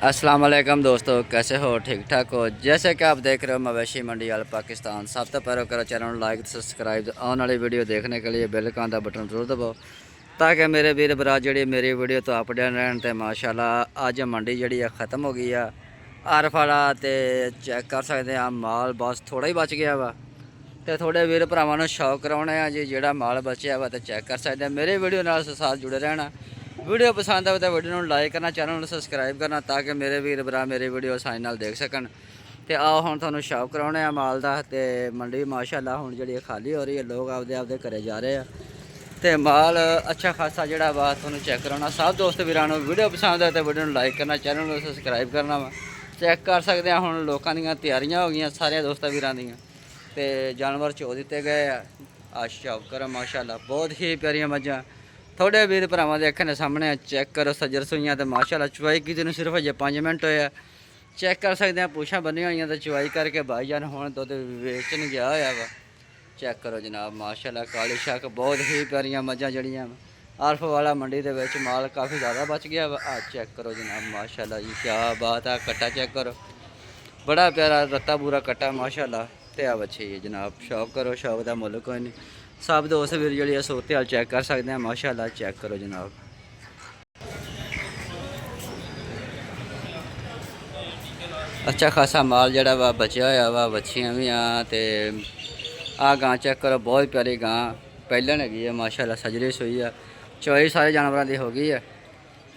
अस्सलाम वालेकुम दोस्तों, कैसे हो? ठीक ठाक हो? जैसे कि आप देख रहे हो मवेशी मंडी वाल पाकिस्तान। सब तो पहले करो चैनल लाइक सब्सक्राइब, आने वाली वीडियो देखने के लिए बेल आइकन का बटन जरूर दबाओ ताकि मेरे वीर भरा जी मेरी वीडियो तो अपडेट रहन। तो माशाल्लाह अज मंडी जी ख़त्म हो गई है आरफ वाला। तो चैक कर सकते हैं माल बस थोड़ा ही बच गया वा। तो थोड़े वीर भरावां शौक कराने जी जोड़ा माल बचया वा। तो चैक कर सकते हैं मेरे वीडियो नाल साथ जुड़े रहना। वीडियो पसंद आए तो वीडियो को लाइक करना, चैनल को सबसक्राइब करना ताकि मेरे वीर भरा मेरी वीडियो आसानी नाल देख सकन। तो आओ हुण तुहानूं शौक कराने माल का। तो मंडी माशाल्लाह हुण जी खाली हो रही है, लोग आपदे आपदे घरे जा रहे हैं। तो माल अच्छा खासा जोड़ा वा तुहानूं चैक कराना। सब दोस्त वीरां नूं वीडियो पसंद आए तो वीडियो को लाइक करना, चैनल को सबसक्राइब करना वा। चैक कर सकते हैं हुण लोकां दीयां तैयारियां हो गई सारे दोस्तां वीरां दीयां। तो जानवर चो दिते गए आ शौक करो माशाल्लाह, बहुत ही प्यारियां मझां। थोड़े वीर भरावां दे अखां दे सामने चैक करो सज्जर सूइयां। तो माशाल्लाह चुवाई की दिन सिर्फ अजे 5 मिनट होए। चैक कर सकते हैं पूछां बनिया हुई तो चुवाई करके भाईजान हुण दुध वेचन गया होया वा। चैक करो जनाब माशाल्लाह काली शक बहुत ही प्यारियां मझां जड़ियां आरफ वाला मंडी दे विच माल काफ़ी ज़्यादा बच गया वा। चैक करो जनाब माशाल्लाह जी क्या बात है। कट्टा चेक करो, बड़ा प्यारा रत्ता पूरा कट्टा माशाल्लाह। ते आ बच्ची है जनाब, शौक करो, शौक का मुल कोई नहीं। सब दोस्त वीर जी सूरत हाल चैक कर सकते हैं माशाल्लाह। चैक करो जनाब अच्छा खासा माल जड़ा वा बचया होया वा। बच्चियां भी तो आ गां चेक करो, बहुत प्यारी गां पहलन हैगी है माशाल्लाह, सजरी सूई है। चोई सारे जानवरों की हो गई है।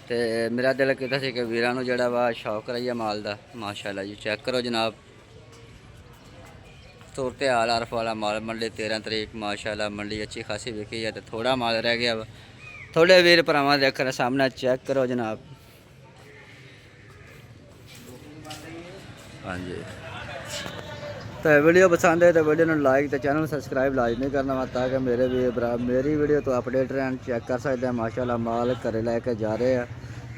तो मेरा दिल किता सी कि वीरां नूं जड़ा वा शौक कराइए माल का माशाल्लाह जी। चेक करो जनाब सूरत हाल आरफ वाला माल मंडी 13 तरीक माशाल्लाह मंडी अच्छी खासी बिकी है। तो थोड़ा माल रह गया वा। थोड़े वीर भरावां दे अखां सामने चेक करो जनाब। हाँ जी, तो वीडियो पसंद है तो वीडियो को लाइक तो चैनल सब्सक्राइब लाजमी करना वा ताकि मेरे वीर भरा मेरी वीडियो तो अपडेट रहन। चेक कर सकते हैं माशाल्लाह माल घरे लैके जा रहे हैं।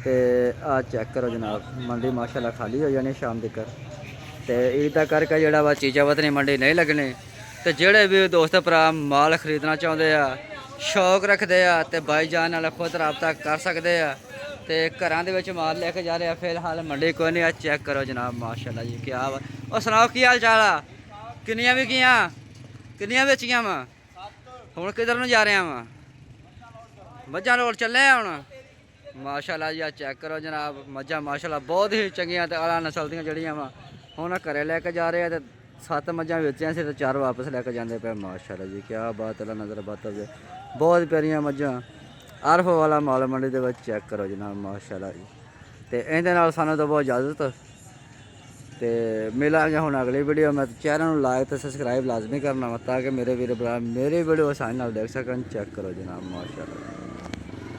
तो आ चेक करो जनाब मंडी माशाल्लाह खाली हो जानी शाम तक। तो ईद का करके जोड़ा वा चीज़ा वतनी मंडी नहीं लगनी। तो जोड़े भी दोस्त भरा माल खरीदना चाहते हैं, शौक रखते हैं, तो भाईजान नाल खुद रबता कर सकते हैं। तो घरां दे विच माल लैके जा रहे हैं। फिलहाल मंडी कोई नहीं। चेक करो जनाब माशाल्लाह जी क्या वा। और सुनाओ की हाल चाल आ? किन्नियां विकियां, किन्नियां बेचियां वा? हुण किधर नूं जा रहे हैं वा? मझां रोड चले हुण माशाल्लाह जी। चेक करो जनाब मझां माशाल्लाह बहुत ही चंगियां ते आला नस्ल दियां जड़ियां वा। हुण घरे लैके जा रहे हैं। तो 7 मझां बेचियां सी तो 4 वापस लैके जांदे पे माशाल्लाह जी क्या बात है। नज़र बात हो बहुत प्यारियां मझां आरफ वाला माल मंडी दे विच चेक करो जनाब माशाल्लाह जी। तो इहदे नाल सानूं दवो इजाज़त। तो मिलांगे हुण अगली वीडियो में। चैनल को लाइक तो सब्सक्राइब लाजमी करना वा ताकि मेरे वीर भरा मेरी वीडियो आसानी नाल देख सकन। चेक करो जनाब माशाल्लाह।